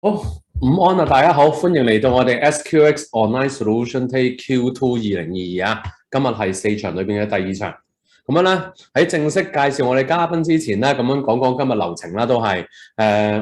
好，午安啊，大家好，歡迎嚟到我哋 SQX Online Solution Day Q2 2022啊，今日係4場裏邊嘅第2場。咁樣咧喺正式介紹我哋嘉賓之前咧，咁樣講講今日流程啦，都係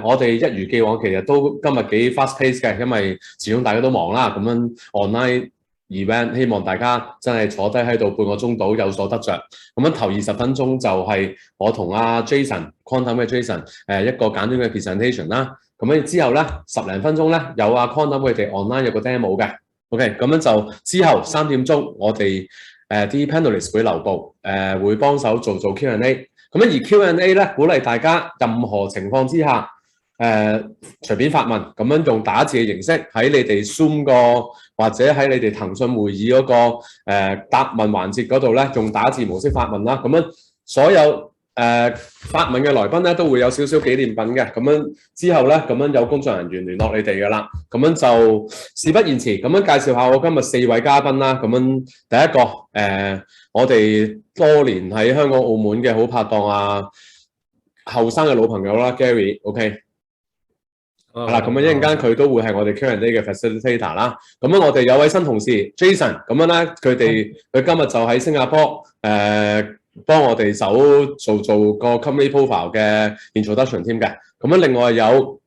我哋一如既往，其實都今日幾 fast pace 嘅，因為始終大家都忙啦，咁樣 online event，希望大家真係坐低喺度半個鐘度有所得着。咁樣頭20分鐘就係我同阿 Jason，Quantum 嘅 Jason，一個簡短嘅 presentation 啦。咁樣之後咧10零分鐘咧有阿 Quantum 佢哋 online 有個 demo 嘅 ，OK， 咁樣就之後3點鐘我哋啲 panelists 會留步，會幫手做 Q&A。咁樣而 Q&A 咧鼓勵大家任何情況之下隨便發問，咁樣用打字嘅形式喺你哋 Zoom 個或者喺你哋騰訊會議嗰個答問環節嗰度咧，用打字模式發問啦。咁樣所有發問嘅來賓咧都會有少少紀念品嘅，咁樣之後咧咁樣有工作人員聯絡你哋噶啦，咁樣就事不宜遲，咁樣介紹下我今日4位嘉賓啦。咁樣第一個我哋多年喺香港澳門嘅好拍檔啊，後生嘅老朋友啦 Gary，OK。係啦，咁樣一陣間佢都會係我哋 Q&A 嘅 facilitator 啦。咁樣我哋有位新同事 Jason，咁樣咧佢今日就喺新加坡幫我哋手做個 company profile 嘅 introduction 添嘅。咁樣另外有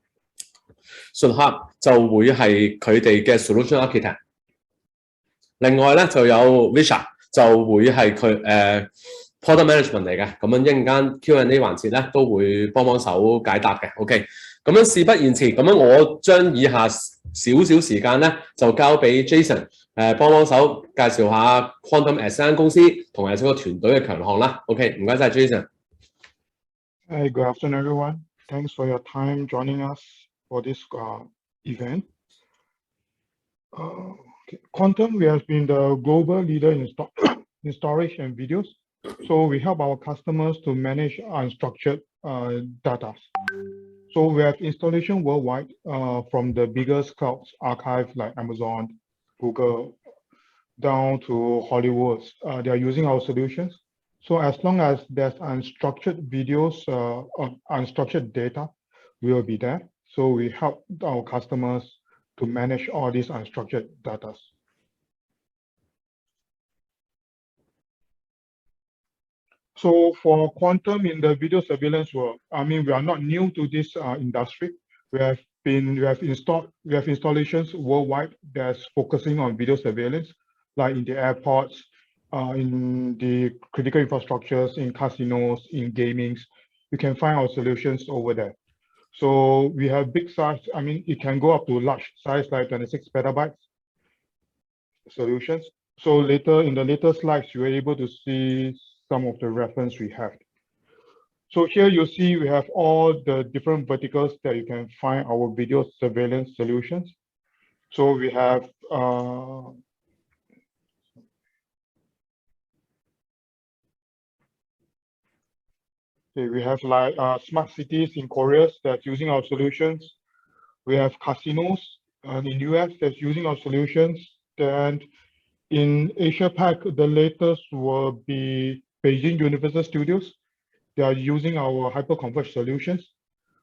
順克就會係佢哋嘅 solution architect。另外咧就有 Visha 就會係佢product management 嚟嘅。咁樣一陣間 Q&A 環節咧都會幫手解答嘅。OK。咁樣事不宜遲，咁樣我將以下少少時間咧，就交俾 Jason， 幫手介紹下 Quantum as 間公司同埋整個團隊嘅強項啦。OK， 唔該晒 Jason。Hey, good afternoon, everyone. Thanks for your time joining us for this event. Quantum, we have been the global leader in storage and videos. So we help our customers to manage unstructured data. So we have installation worldwide from the biggest clouds archive like Amazon, Google, down to Hollywood. They are using our solutions. So as long as there's unstructured videos or unstructured data, we will be there. So we help our customers to manage all these unstructured data. So for Quantum in the video surveillance world, I mean, we are not new to this industry. We have installations worldwide that's focusing on video surveillance, like in the airports, in the critical infrastructures, in casinos, in gamings. You can find our solutions over there. So we have big size. I mean, it can go up to large size, like 26 petabytes solutions. So later in the later slides, you're able to see some of the reference we have. So here you see we have all the different verticals that you can find our video surveillance solutions. So we have like smart cities in Korea that's using our solutions. We have casinos in US that's using our solutions. And in Asia Pac, the latest will be Beijing Universal Studios. They are using our hyperconverged solutions.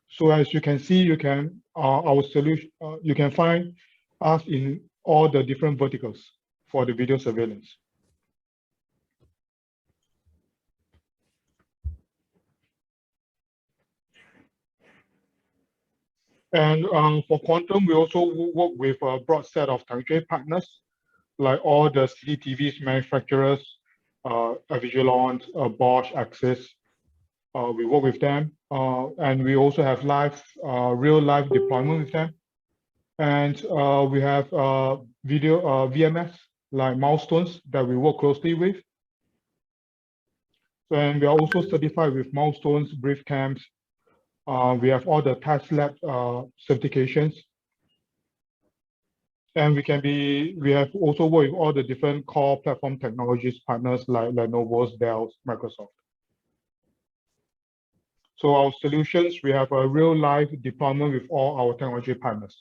So as you can see, you can our solution you can find us in all the different verticals for the video surveillance. And for Quantum, we also work with a broad set of technology partners, like all the CCTV manufacturers, Avigilon, Bosch, Axis. We work with them, and we also have real life deployment with them. And we have video VMS like Milestones that we work closely with. And we are also certified with Milestones, brief camps. We have all the test lab certifications. And we have also worked with all the different core platform technologies partners like Lenovo, Dell, Microsoft. So our solutions, we have a real life deployment with all our technology partners.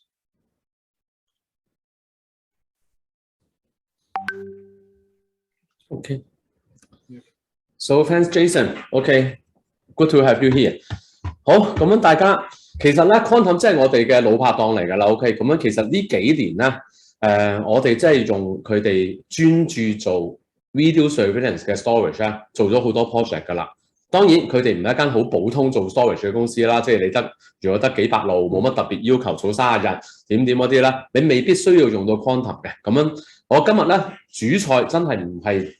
Okay. So thanks, Jason. Okay, good to have you here. 好，咁樣大家其實咧 Quantum 即係我哋嘅老拍檔嚟㗎啦。OK，咁樣其實呢幾年咧，我哋即係用佢哋專注做 video surveillance 嘅 storage 咧，做咗好多 project 㗎啦。當然佢哋唔係一間好普通做 storage 嘅公司啦，即係你如果得幾百路，冇乜特別要求，做30日點嗰啲啦，你未必需要用到 Quantum 嘅。咁樣我今日咧主菜真係唔係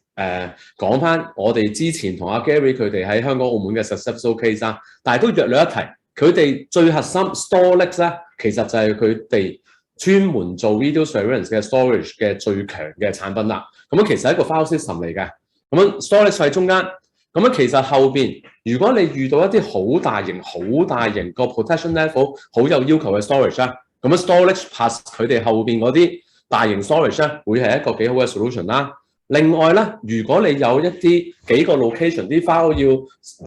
講翻我哋之前同阿 Gary 佢哋喺香港澳門嘅 successful case 啦，但係都略略一提，佢哋最核心 storage 咧，其實就係佢哋專門做 video surveillance 嘅 storage 嘅最強嘅產品啦。咁樣其實係一個 file system 嚟嘅，咁樣 storage 喺中間。咁樣其實後邊，如果你遇到一啲好大型個 protection level 好有要求嘅 storage 咧，咁樣 storage pass 佢哋後邊嗰啲大型 storage 咧，會係一個幾好嘅 solution 啦。另外咧，如果你有一啲幾個 location 啲 file 要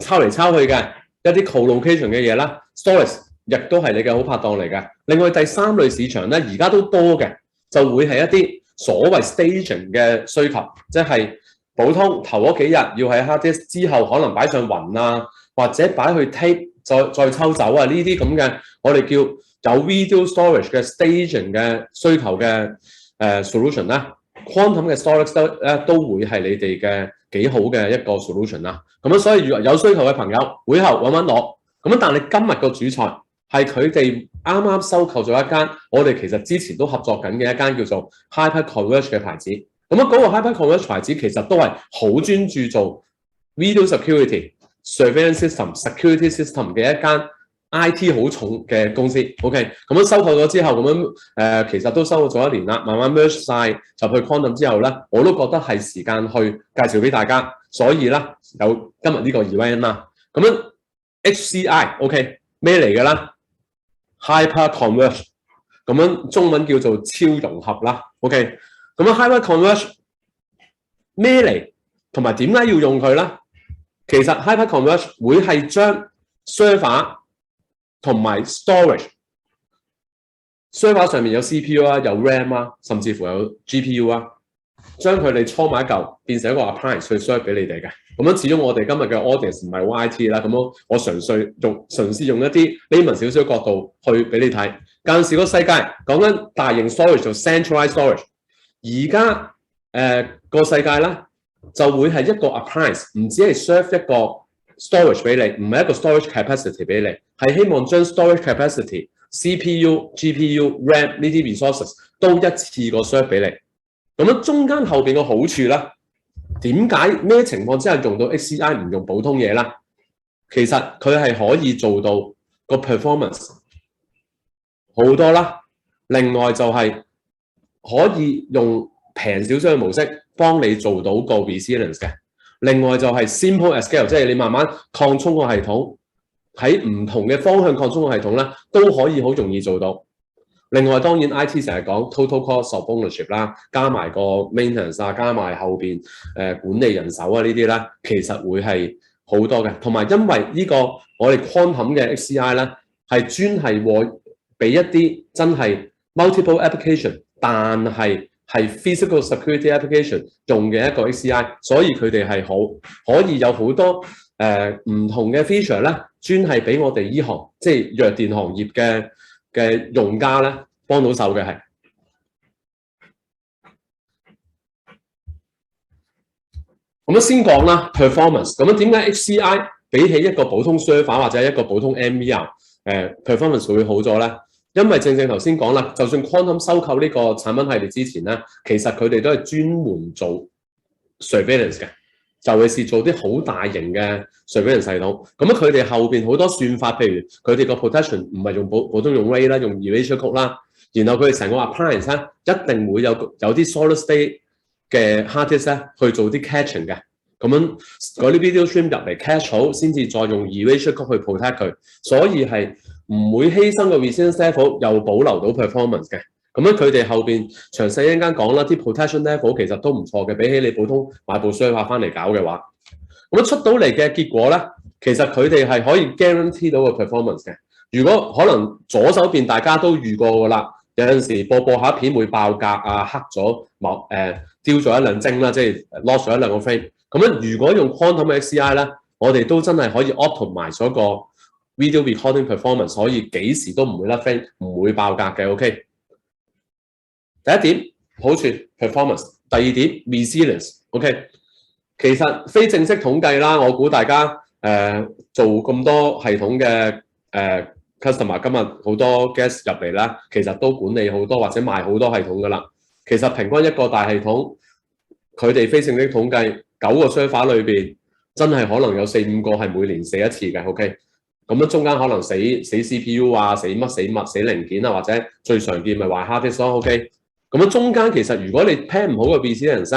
抄嚟抄去嘅一啲 co-location 嘅嘢啦 ，storage 亦都係你嘅好拍檔嚟嘅。另外第三類市場咧，而家都多嘅，就會係一啲所謂 staging 嘅需求，即係普通頭嗰幾日要喺 hard disk 之後，可能擺上雲啊，或者擺去 tape 再抽走啊，呢啲咁嘅我哋叫有 video storage 嘅 staging 嘅需求嘅solution 啦。Quantum 嘅 storage 都會係你哋嘅幾好嘅一個 solution 啦。咁樣所以如果有需求嘅朋友，會後揾攞。咁樣但係你今日個主菜係佢哋啱啱收購咗一間，我哋其實之前都合作緊嘅一間叫做 Hyperconverged 嘅牌子。咁樣嗰個 Hyperconverged 牌子其實都係好專注做 video security、surveillance system、security system 嘅一間 IT 好重嘅公司。OK， 咁樣收購咗之後，咁樣其實都收購咗1年啦，慢慢 merge 晒入去 Quantum 之後咧，我都覺得係時間去介紹俾大家。所以咧有今日呢個 event 啦。咁樣 HCI OK 咩嚟嘅啦 ？Hyperconverged 咁樣中文叫做超融合啦。OK。咁樣 Hyperconverged 咩嚟，同埋點解要用佢咧？其實 Hyperconverged 會係將 server 同埋 storage，server 上面有 CPU 啊，有 RAM 啊，甚至乎有 GPU 啊，將佢哋搓埋一嚿，變成一個 appliance 去 serve 俾你哋嘅。咁樣始終我哋今日嘅 audience 唔係 YT 啦，咁樣我嘗試用一啲 layman 少少角度去俾你睇。間時個世界講緊大型 storage 做 centralized storage。而家個世界咧就會係一個 appliance， 唔只係 serve 一個 storage 俾你，唔係一個 storage capacity 俾你，係希望將 storage capacity、CPU、GPU、RAM 呢啲 resources 都一次過 serve 俾你。咁樣中間後邊嘅好處咧，點解咩情況之下用到 HCI 唔用普通嘢啦？其實佢係可以做到個 performance 好多啦。另外就係可以用平少少嘅模式幫你做到個 resilience 嘅。另外就係 simple at scale， 即係你慢慢擴充個系統，喺唔同嘅方向擴充個系統咧，都可以好容易做到。另外當然 IT 成日講 total cost of ownership 啦，加埋個 maintenance 啊，加埋後邊管理人手啊呢啲咧，其實會係好多嘅。同埋因為呢個我哋 Quantum 嘅 HCI 咧，係專係俾一啲真係 multiple application， 但係 physical security application 用嘅一個 HCI， 所以佢哋係可以有好多唔同嘅 feature 咧，專係俾我哋依行即係弱電行業嘅用家咧幫到手嘅係。咁樣先講啦 performance。咁樣點解 HCI 比起一個普通 server 或者一個普通 MVR performance 會好咗咧？因為正頭先講啦，就算 Quantum 收購呢個產品系列之前咧，其實佢哋都係專門做 surveillance 嘅，就係做啲好大型嘅 surveillance 系統。咁佢哋後邊好多算法，譬如佢哋個 protection 唔係用普通用 RAID 啦，用 erasure code 啦，然後佢哋成個 appliance 咧一定會有啲 solid state 嘅 hard disk 咧去做啲 catching 嘅。咁樣嗰啲 video stream 入嚟 catch 好，先至再用 erasure code 去 protect 佢，所以係唔會犧牲個 resilience level， 又保留到 performance 嘅。咁樣佢哋後邊詳細一陣間講啦，啲 protection level 其實都唔錯嘅，比起你普通買部 server 翻嚟搞嘅話，咁出到嚟嘅結果咧，其實佢哋係可以 guarantee 到個 performance 嘅。如果可能左手邊大家都遇過㗎啦，有陣時播下片會爆格啊，黑咗丟咗一兩幀啦，即係 lost 咗一兩個 frame。咁樣如果用 Quantum HCI 咧，我哋都真係可以 optimize 咗個 video recording performance 可以幾時都唔會甩飛，唔會爆格嘅。OK， 第一點好處 performance， 第二點 resilience。OK， 其實非正式統計啦，我估大家做咁多系統嘅customer 今日好多 guest 入嚟啦，其實都管理好多或者賣好多系統噶啦。其實平均一個大系統，佢哋非正式統計9個 server 裏邊，真係可能有4-5個係每年死一次嘅。OK， 咁樣中間可能死 CPU 啊，死乜死物死零件啊，或者最常見咪壞 hard disk 咯。OK， 咁樣中間其實如果你 plan 唔好個 resilience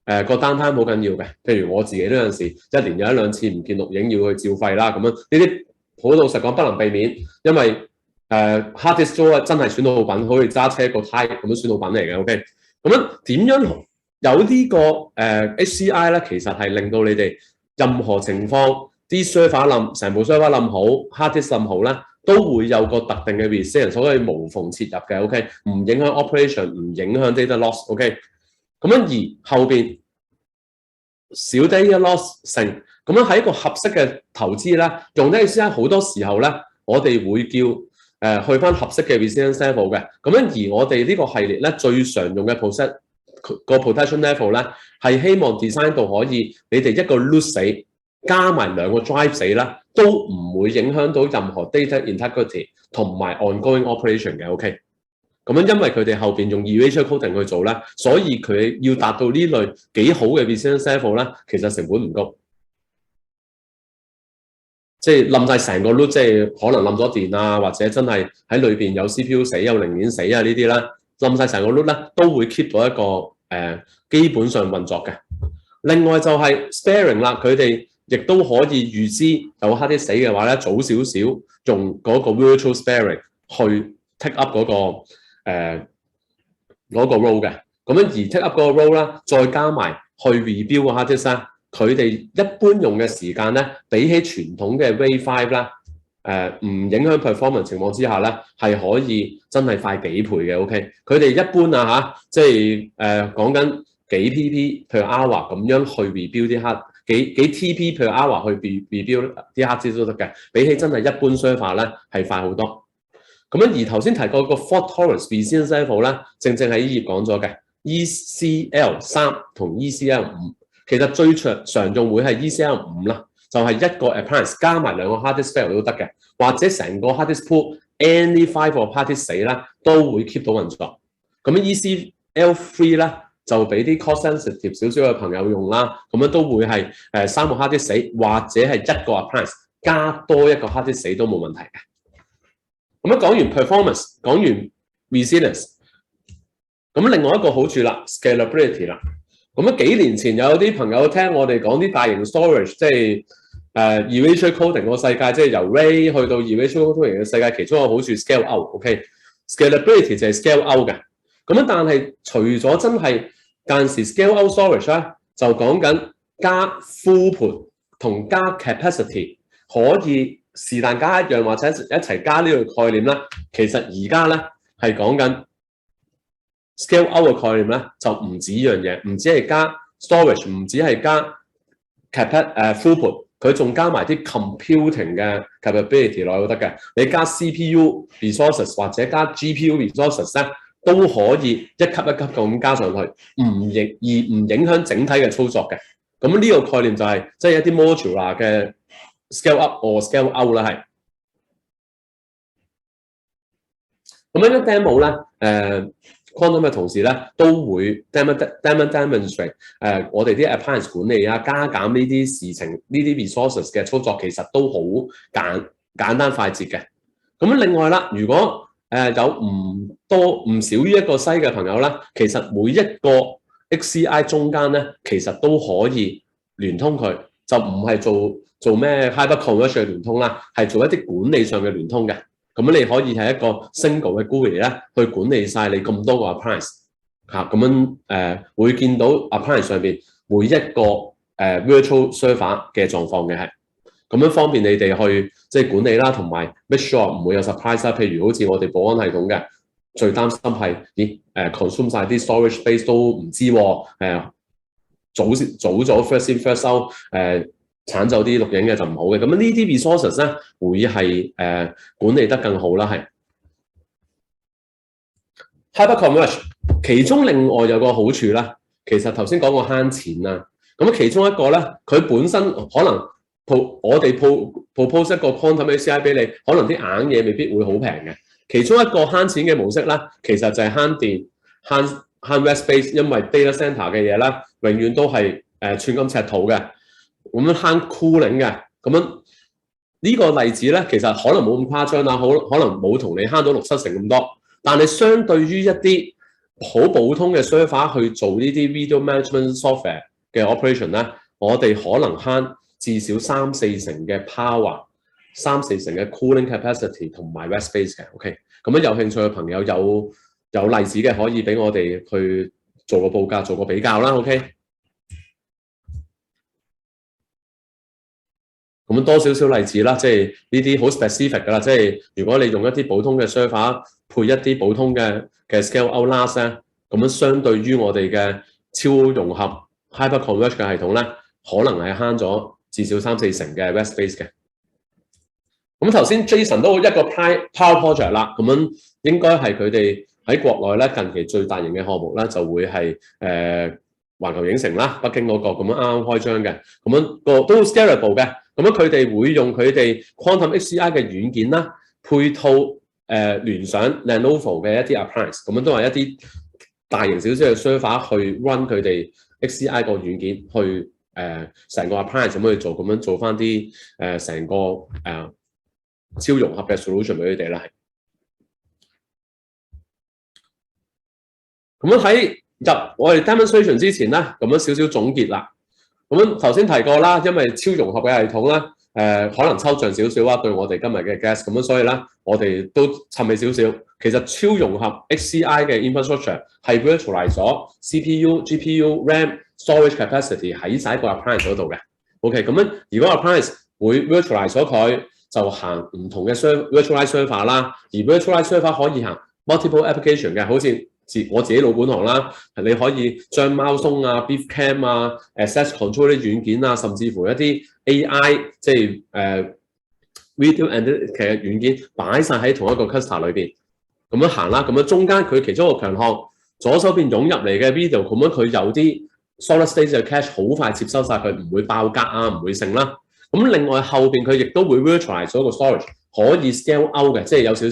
咧，個 downtime 好緊要嘅。譬如我自己都有陣時一年有1-2次唔見錄影要去照肺啦，咁樣呢啲好老實講不能避免，因為hard disk 租真係損耗品，好似揸車個胎咁樣損耗品嚟嘅。OK， 咁樣點樣有呢個HCI 咧？其實係令到你哋任何情況啲 server 冧，成部 server 冧好 ，hard disk 冧好咧，都會有個特定嘅 resilience， 所以無縫切入嘅。OK， 唔影響 operation， 唔影響 data loss。OK， 咁樣而後邊少 data loss 成，咁樣喺一個合適嘅投資咧，用 HCI 好多時候咧，我哋會叫去翻合適嘅 resilience level 嘅。咁樣而我哋呢個系列咧最常用嘅 protection level 咧，係希望 design 到可以你哋一個 loop 死加埋2個 drive 死啦，都唔會影響到任何 data integrity 同埋 ongoing operation 嘅。OK， 咁樣因為佢哋後邊用 erasure coding 去做啦，所以佢要達到呢類幾好嘅 resilience level 咧，其實成本唔高。即係冧晒成個 loop， 即係可能冧咗電啊，或者真係喺裏邊有 CPU 死、有零件死啊呢啲啦，冧晒成個 loop 咧，都會 keep 到一個基本上運作嘅。另外就係 sparing 啦，佢哋亦都可以預知有 hard disk 死嘅話咧，早少少用嗰個 virtual sparing 去 take up 嗰個 role 嘅。咁樣而 take up 嗰個 role 啦，再加埋去 rebuild 個 hard disk 啦。佢哋一般用嘅時間咧，比起傳統嘅 RAID 5啦，唔影響 performance 情況之下咧，係可以真係快幾倍嘅。OK， 佢哋一般啊即係講緊幾 pp per hour 咁樣去 rebuild 啲 hard， 幾 TP per hour 去 rebuild 啲 hard disk 都得嘅，比起真係一般 server 咧係快好多。咁樣而頭先提過個 fault tolerance resilience level 咧，正喺呢頁講咗嘅 ECL 3同 ECL 5。其實最常用會係 ECL 5啦，就係一個 appliance 加埋2個 hard disk fail 都得嘅，或者成個 hard disk pool any 5個 hard disk 死啦，都會 keep 到運作。咁 ECL 3咧就俾啲 cost sensitive 少少嘅朋友用啦，咁樣都會係3個 hard disk 死，或者係一個 appliance 加多一個 hard disk 死都冇問題嘅。咁樣講完 performance， 講完 resilience， 咁另外一個好處啦 ，scalability 啦。咁幾年前有啲朋友聽我哋講啲大型 storage， 即係erasure coding 個世界，即係由 RAID 去到 erasure coding 嘅世界，其中一個好處 scale out。OK，scalability 就係 scale out 嘅。咁但係除咗真係間時 scale out storage 咧，就講緊加 throughput 同加 capacity 可以是但加一樣或者一齊加呢個概念啦。其實而家咧係講緊。scale out 嘅概念咧就唔止呢樣嘢，唔止係加 storage， 唔止係加 throughput， 佢仲加埋啲 computing 嘅 capability 落去都得嘅。你加 CPU resources 或者加 GPU resources 咧，都可以一級一級咁加上去，唔影響整體嘅操作嘅。咁呢個概念就係即係一啲 modular 嘅 scale up or scale out 啦，係。咁樣 demo 咧，Quantum 嘅同事咧都會 demonstrate 我哋啲 appliance 管理啊、加減呢啲事情、呢啲 resources 嘅操作其實都好簡單快捷嘅。咁另外啦，如果有唔少於一個西嘅朋友咧，其實每一個 HCI 中間咧，其實都可以聯通佢，就唔係做咩 Hyperconverged 嘅聯通啦，係做一啲管理上嘅聯通嘅。咁你可以係一個 single 嘅 GUI 咧，去管理晒你咁多個 appliance 嚇，咁樣會見到 appliance 上邊每一個virtual server 嘅狀況嘅係，咁樣方便你哋去即係管理啦，同埋 make sure 唔會有 surprise 啦。譬如好似我哋保安系統嘅，最擔心係consume 晒啲 storage space 都唔知喎，早咗 first in first out 鏟走啲錄影嘅就唔好嘅。咁呢啲 resources 咧會係管理得更好啦，係。Hyperconverged 其中另外有個好處啦，其實頭先講過慳錢啦，咁其中一個咧，佢本身可能我哋 propose 一個 quantum HCI 俾你，可能啲硬嘢未必會好平嘅。其中一個慳錢嘅模式咧，其實就係慳電、慳 rack space， 因為 data center 嘅嘢咧，永遠都係寸金尺土嘅，咁樣慳 cooling 嘅，咁樣呢個例子咧，其實可能冇咁誇張啦，可能冇同你慳到6-7成咁多。但係相對於一啲好普通嘅 server 去做呢啲 video management software 嘅 operation 咧，我哋可能慳至少3-4成嘅 power、3-4成嘅 cooling capacity 同埋 rack space 嘅。OK， 咁樣有興趣嘅朋友有例子嘅可以俾我哋去做個報價、做個比較啦。OK， 咁多少少例子啦，即係呢啲好 specific 噶啦，即係如果你用一啲普通嘅 server 配一啲普通嘅 scale out last 咧，咁樣相對於我哋嘅超融合 hyperconverged 嘅系統咧，可能係慳咗至少3-4成嘅 rack space 嘅。咁頭先 Jason 都一個 power project 啦，咁樣應該係佢哋喺國內咧近期最大型嘅項目咧，就會係環球影城啦，北京嗰個咁樣啱啱開張嘅，咁樣個都 scalable 嘅。咁樣佢哋會用佢哋 Quantum HCI 嘅軟件啦，配套聯想 Lenovo 嘅一啲 appliance， 咁樣都係一啲大型少少嘅 server 去 run 佢哋 HCI 個軟件，去成個 appliance 咁去做，咁樣做翻啲成個超融合嘅 solution 俾佢哋啦。咁樣喺入我哋 demonstration 之前咧，咁樣少少總結啦。咁樣頭先提過啦，因為超融合嘅系統咧，可能抽象少少啦，對我哋今日嘅 guest， 咁樣所以咧，我哋都沉氣少少。其實超融合 HCI 嘅 infrastructure 係 virtualize 咗 CPU、GPU、RAM、storage capacity 喺晒個 appliance 嗰度嘅。OK， 咁樣如果 appliance 會 virtualize 咗佢，就行唔同嘅 virtualize server 啦，而 virtualize server 可以行 multiple application 嘅，好似我自己老本行啦，你可以將貓松啊、Beefcam 啊、access control 啲軟件啊，甚至乎一啲 AI 即係video analytics 嘅軟件擺晒喺同一個 cluster 裏邊，咁樣行啦。咁樣中間佢其中一個強項，左手邊湧入嚟嘅 video， 咁樣佢有啲 solid state 嘅 cache 好快接收晒佢，唔會爆格啊，唔會剩啦。咁另外後邊佢亦都會 virtualize 咗個 storage。可以 scale out 嘅，即係有少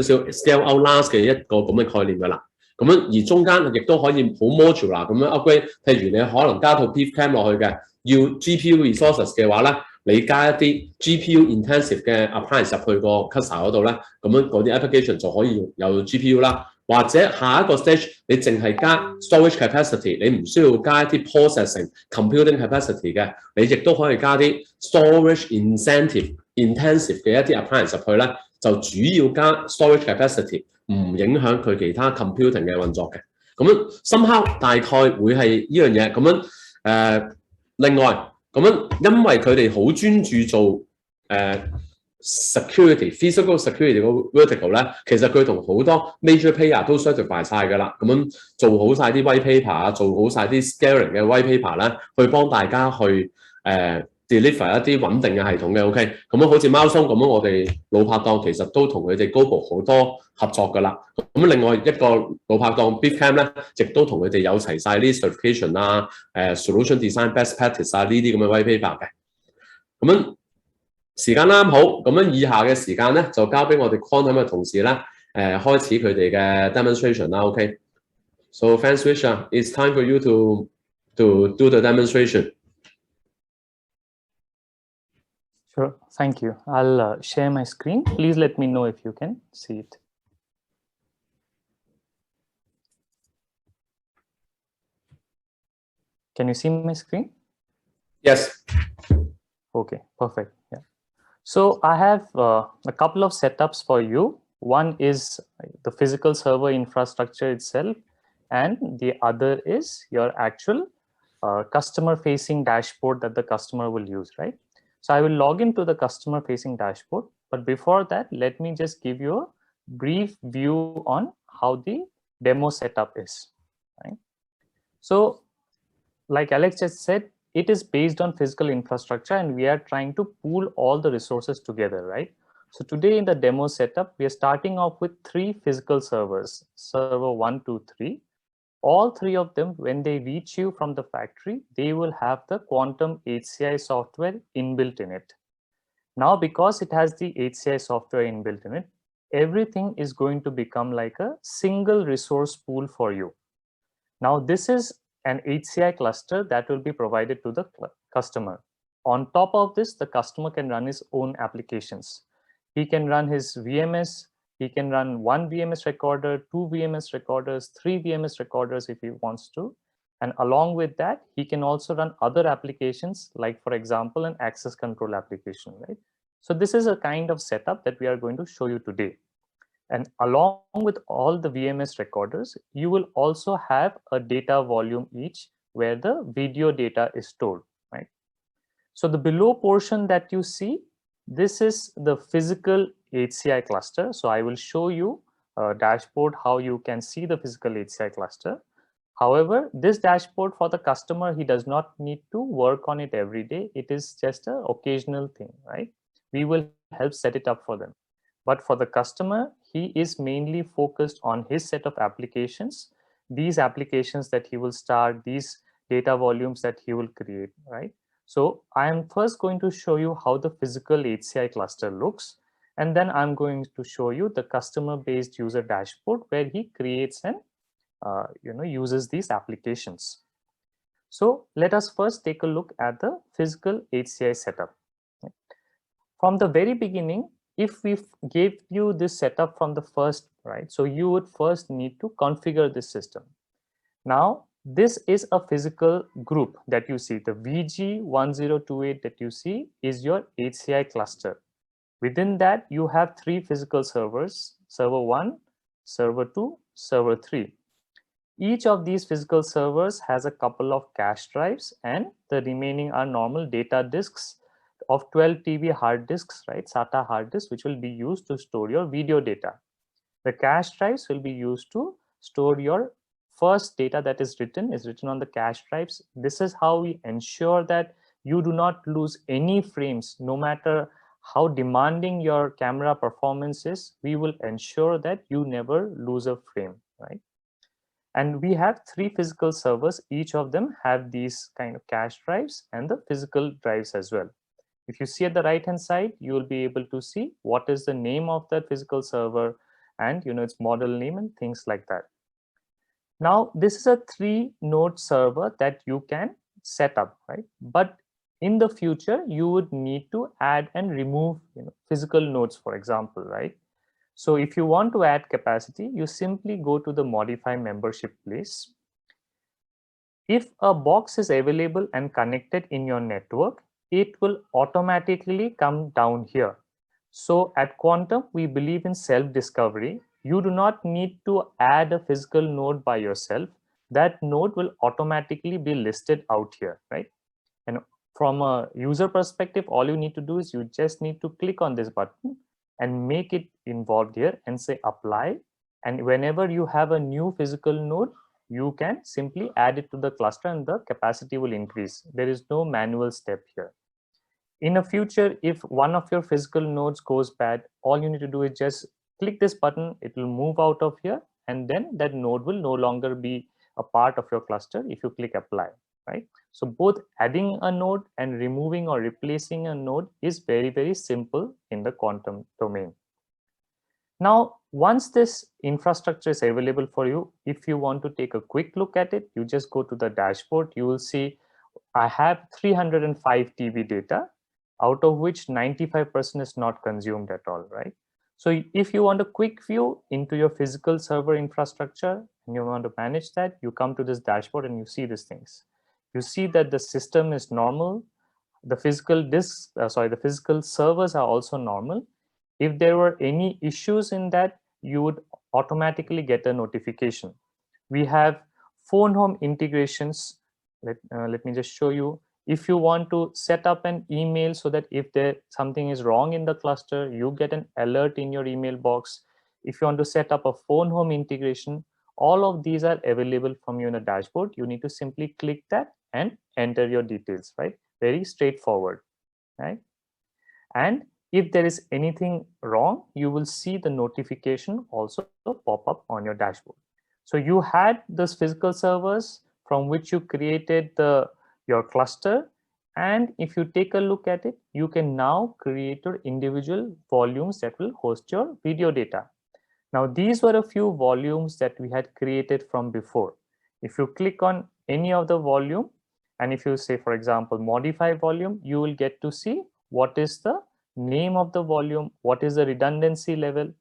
少 scale out last 嘅一個咁嘅概念㗎啦。咁樣而中間亦都可以好 modular 咁樣 upgrade。譬如你可能加套 Beefcam 落去嘅，要 GPU resources 嘅話咧，你加一啲 GPU intensive 嘅 appliance 入去個 cluster 嗰度咧，咁樣嗰啲 application 就可以有 GPU 啦。或者下一個 stage 你淨係加 storage capacity， 你唔需要加一啲 processing computing capacity 嘅，你亦都可以加啲 storage intensive 嘅一啲 appliance 入去咧，就主要加 storage capacity， 唔影響佢其他 computing 嘅運作嘅。咁樣 somehow 大概會係呢樣嘢。咁樣另外咁樣，因為佢哋好專注做security physical security 個 vertical 咧，其實佢同好多 major player 都 certify 晒㗎啦。咁樣做好晒啲 white paper 啊，做好晒啲 scaling 嘅 white paper 咧，去幫大家去deliver 一啲穩定嘅系統嘅。OK， 咁樣好似貓松咁樣，我哋老拍檔其實都同佢哋 global 好多合作㗎啦。咁另外一個老拍檔 Beefcam 咧，亦都同佢哋有齊晒啲 certification 啊、solution design best practice 啊呢啲咁嘅 white paper 嘅。咁樣時間啱好，咁樣以下嘅時間咧就交俾我哋 Quantum 嘅同事咧，開始佢哋嘅 demonstration 啦。OK，so Fan Switch, it's time for you to do the demonstration. Sure, thank you. I'll share my screen. Please let me know if you can see it. Can you see my screen? Yes. Okay, perfect. Yeah. So I have a couple of setups for you. One is the physical server infrastructure itself, and the other is your actual customer-facing dashboard that the customer will use, right? So I will log into the customer-facing dashboard, but before that, let me just give you a brief view on how the demo setup is, right? So like Alex just said, it is based on physical infrastructure, and we are trying to pool all the resources together, right? So today in the demo setup, we are starting off with 3 physical servers, server 1, 2, 3. All 3 of them, when they reach you from the factory, they will have the Quantum HCI software inbuilt in it. Now, because it has the HCI software inbuilt in it, everything is going to become like a single resource pool for you. Now, this is an HCI cluster that will be provided to the customer. On top of this, the customer can run his own applications. He can run his VMS, he can run 1 VMS recorder, 2 VMS recorders, 3 VMS recorders if he wants to. And along with that, he can also run other applications, like, for example, an access control application, right? So this is a kind of setup that we are going to show you today. And along with all the VMS recorders, you will also have a data volume each where the video data is stored, right? So the below portion that you see, this is the physical HCI cluster. So I will show you a dashboard how you can see the physical HCI cluster. However, this dashboard for the customer, he does not need to work on it every day. It is just an occasional thing, right? We will help set it up for them. But for the customer, he is mainly focused on his set of applications, these applications that he will start, these data volumes that he will create, right? So I am first going to show you how the physical HCI cluster looks, and then I'm going to show you the customer-based user dashboard where he creates and uses these applications. So let us first take a look at the physical HCI setup. From the very beginning, if we gave you this setup from the first, right, so you would first need to configure this system. Now, this is a physical group that you see. The VG1028 that you see is your HCI cluster. Within that, you have 3 physical servers, server 1, server 2, server 3. Each of these physical servers has a couple of cache drives, and the remaining are normal data disks of 12 TB hard disks, right, SATA hard disks, which will be used to store your video data. The cache drives will be used to store your first data that is written on the cache drives. This is how we ensure that you do not lose any frames, no matter how demanding your camera performance is. We will ensure that you never lose a frame, right? And we have 3 physical servers. Each of them have these kind of cache drives and the physical drives as well. If you see at the right hand side, you will be able to see what is the name of that physical server and its model name and things like that. Now, this is a 3-node server that you can set up, right? But in the future, you would need to add and remove physical nodes, for example, right? So if you want to add capacity, you simply go to the modify membership place. If a box is available and connected in your network, it will automatically come down here. So at Quantum, we believe in self-discovery. You do not need to add a physical node by yourself. That node will automatically be listed out here, right? And from a user perspective, all you need to do is you just need to click on this button and make it involved here and say apply. And whenever you have a new physical node, you can simply add it to the cluster and the capacity will increase. There is no manual step here. In the future, if one of your physical nodes goes bad, all you need to do is just click this button, it will move out of here, and then that node will no longer be a part of your cluster if you click apply, right? So both adding a node and removing or replacing a node is very, very simple in the Quantum domain. Now, once this infrastructure is available for you, if you want to take a quick look at it, you just go to the dashboard. You will see I have 305 TB data, out of which 95% is not consumed at all, right? So if you want a quick view into your physical server infrastructure and you want to manage that, you come to this dashboard and you see these things. You see that the system is normal. The physical disks, the physical servers are also normal. If there were any issues in that, you would automatically get a notification. We have phone home integrations. Let me just show you. If you want to set up an email so that if something is wrong in the cluster, you get an alert in your email box. If you want to set up a phone home integration, all of these are available from you in the dashboard. You need to simply click that and enter your details, right? Very straightforward, right? And if there is anything wrong, you will see the notification also pop up on your dashboard. So you had those physical servers from which you created your cluster. And if you take a look at it, you can now create your individual volumes that will host your video data. Now, these were a few volumes that we had created from before. If you click on any of the volume, and if you say, for example, modify volume, you will get to see what is the name of the volume, what is the redundancy level.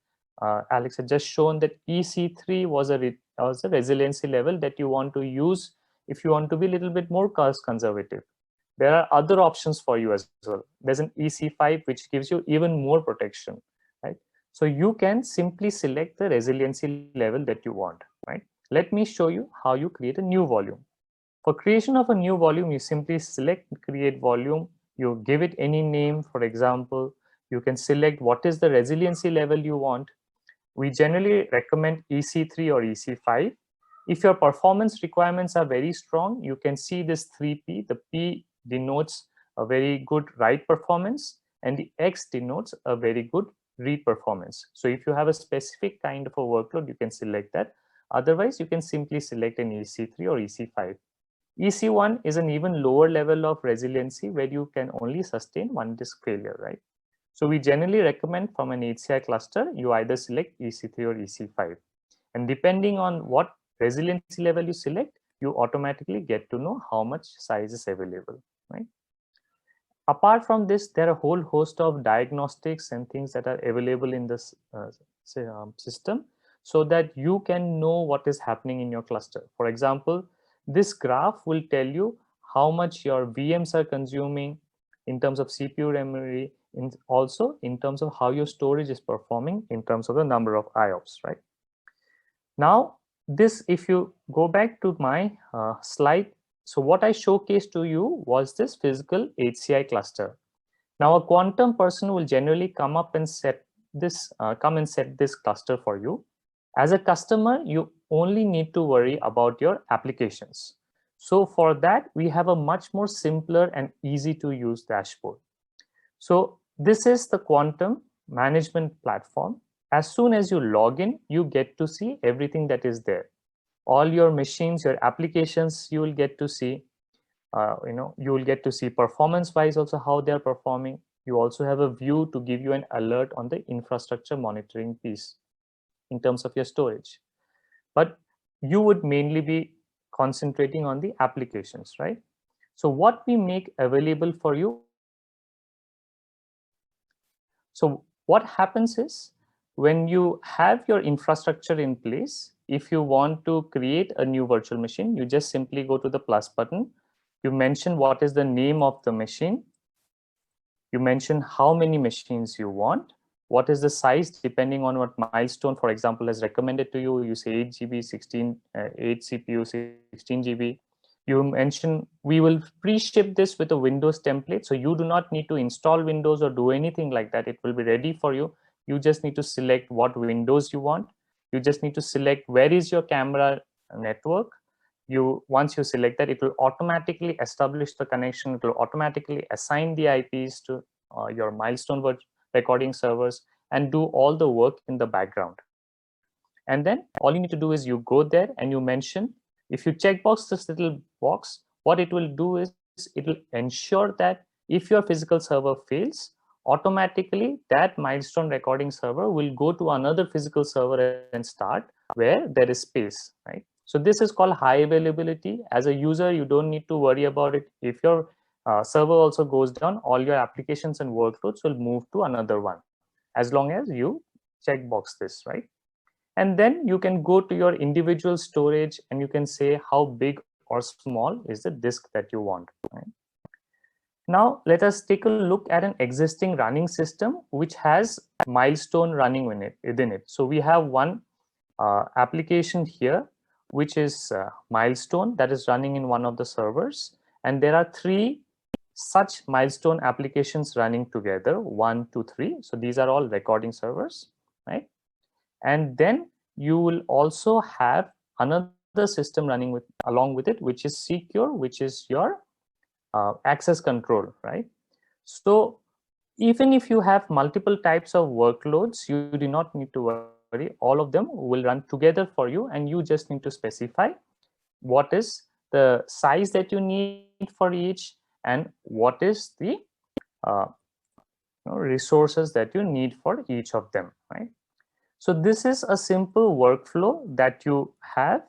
Alex had just shown that EC3 was a resiliency level that you want to use if you want to be a little bit more cost conservative. There are other options for you as well. There's an EC5 which gives you even more protection, right? So you can simply select the resiliency level that you want, right? Let me show you how you create a new volume. For creation of a new volume, you simply select create volume, you give it any name. For example, you can select what is the resiliency level you want. We generally recommend EC3 or EC5. If your performance requirements are very strong, you can see this 3P. The P denotes a very good write performance and the X denotes a very good read performance. So if you have a specific kind of a workload, you can select that. Otherwise, you can simply select an EC3 or EC5. EC1 is an even lower level of resiliency where you can only sustain one disk failure, right? So we generally recommend from an HCI cluster, you either select EC3 or EC5. And depending on what resiliency level you select, you automatically get to know how much size is available, right? Apart from this, there are a whole host of diagnostics and things that are available in this system so that you can know what is happening in your cluster. For example, this graph will tell you how much your VMs are consuming in terms of CPU memory, also in terms of how your storage is performing in terms of the number of IOPS, right? Now, this, if you go back to my slide, so what I showcased to you was this physical HCI cluster. Now, a quantum person will generally come up and set this, set this cluster for you. As a customer, you only need to worry about your applications. So for that, we have a much more simpler and easy to use dashboard. So this is the quantum management platform. As soon as you log in, you get to see everything that is there. All your machines, your applications, you will get to see, you will get to see performance wise also how they're performing. You also have a view to give you an alert on the infrastructure monitoring piece in terms of your storage. But you would mainly be concentrating on the applications, right? So what we make available for you. So what happens is when you have your infrastructure in place, if you want to create a new virtual machine, you just simply go to the plus button. You mention what is the name of the machine. You mention how many machines you want. What is the size depending on what Milestone, for example, has recommended to you. You say 8 GB, 8 CPU, 16 GB. You mention, we will pre-ship this with a Windows template. So you do not need to install Windows or do anything like that. It will be ready for you. You just need to select what Windows you want. You just need to select where is your camera network. Once you select that, it will automatically establish the connection. It will automatically assign the IPs to your Milestone recording servers and do all the work in the background. And then all you need to do is you go there and you mention, if you checkbox this little box, what it will do is it will ensure that if your physical server fails, automatically that Milestone recording server will go to another physical server and start where there is space, right? So this is called high availability. As a user, you don't need to worry about it. If your server also goes down, all your applications and workloads will move to another one, as long as you checkbox this, right? And then you can go to your individual storage and you can say how big or small is the disk that you want, right? Now, let us take a look at an existing running system which has Milestone running within it. So we have one application here, which is Milestone that is running in one of the servers. And there are 3 such Milestone applications running together, 1, 2, 3. So these are all recording servers, right? And then you will also have another system running along with it, which is secure, which is your access control, right? So even if you have multiple types of workloads, you do not need to worry. All of them will run together for you, and you just need to specify what is the size that you need for each and what is the resources that you need for each of them, right? So this is a simple workflow that you have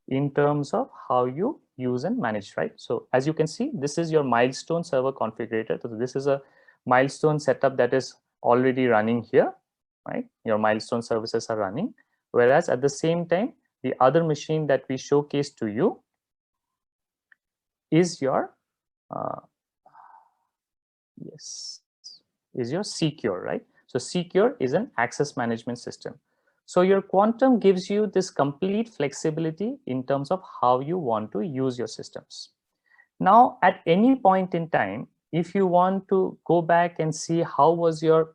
in terms of how you use and manage, right? So as you can see, this is your Milestone server configurator. So this is a Milestone setup that is already running here, right? Your Milestone services are running, whereas at the same time, the other machine that we showcased to you is your secure, right? So secure is an access management system. So your Quantum gives you this complete flexibility in terms of how you want to use your systems. Now, at any point in time, if you want to go back and see how was your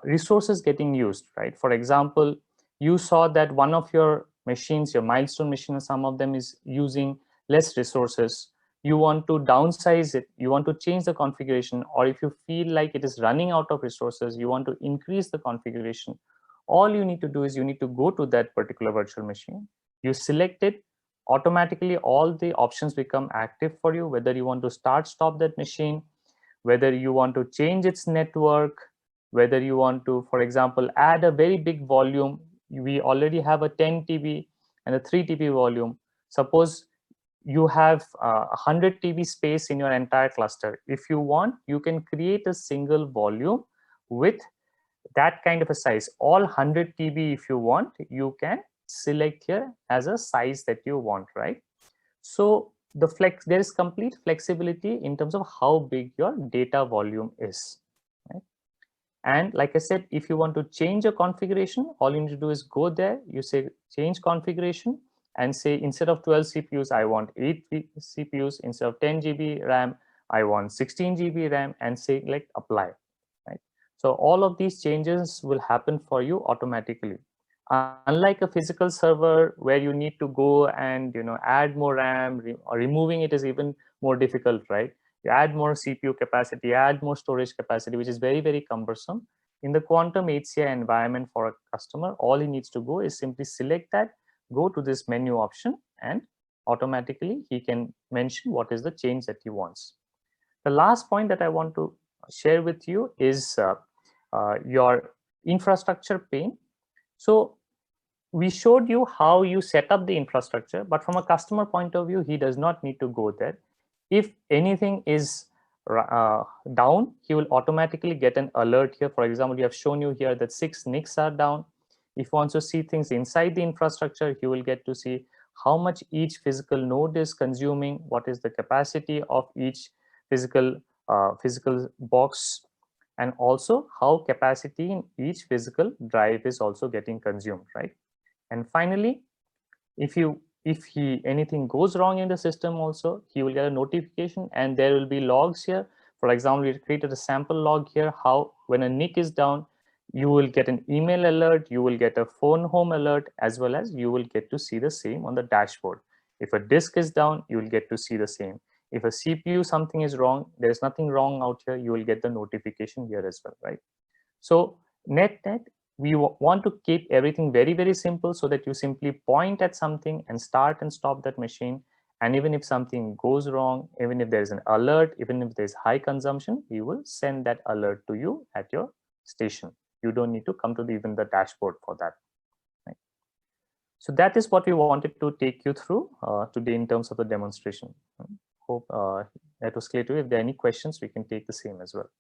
resources getting used, right? For example, you saw that one of your machines, your Milestone machine, some of them is using less resources. You want to downsize it, you want to change the configuration, or if you feel like it is running out of resources, you want to increase the configuration. All you need to do is you need to go to that particular virtual machine. You select it, automatically all the options become active for you, whether you want to start, stop that machine, whether you want to change its network, whether you want to, for example, add a very big volume. We already have a 10 TB and a 3 TB volume. Suppose you have 100 TB space in your entire cluster. If you want, you can create a single volume with that kind of a size. All 100 TB, if you want, you can select here as a size that you want, right? So there is complete flexibility in terms of how big your data volume is, right? And like I said, if you want to change a configuration, all you need to do is go there, you say change configuration, and say instead of 12 CPUs, I want 8 CPUs. Instead of 10 GB RAM, I want 16 GB RAM, and say like apply, right? So all of these changes will happen for you automatically. Unlike a physical server where you need to go and add more RAM, or removing it is even more difficult, right? You add more CPU capacity, add more storage capacity, which is very, very cumbersome. In the Quantum HCI environment for a customer, all he needs to go is simply select that, go to this menu option, and automatically he can mention what is the change that he wants. The last point that I want to share with you is your infrastructure pane. So we showed you how you set up the infrastructure, but from a customer point of view, he does not need to go there. If anything is down, he will automatically get an alert here. For example, we have shown you here that 6 NICs are down. If he wants to see things inside the infrastructure, he will get to see how much each physical node is consuming, what is the capacity of each physical box, and also how capacity in each physical drive is also getting consumed, right? And finally, if anything goes wrong in the system also, he will get a notification, and there will be logs here. For example, we created a sample log here, how when a NIC is down, you will get an email alert, you will get a phone home alert, as well as you will get to see the same on the dashboard. If a disk is down, you will get to see the same. If a CPU, something is wrong, there's nothing wrong out here, you will get the notification here as well, right? So net, we want to keep everything very, very simple so that you simply point at something and start and stop that machine. And even if something goes wrong, even if there's an alert, even if there's high consumption, we will send that alert to you at your station. You don't need to come to even the dashboard for that. Right? So that is what we wanted to take you through today in terms of the demonstration. Hope that was clear to you. If there are any questions, we can take the same as well.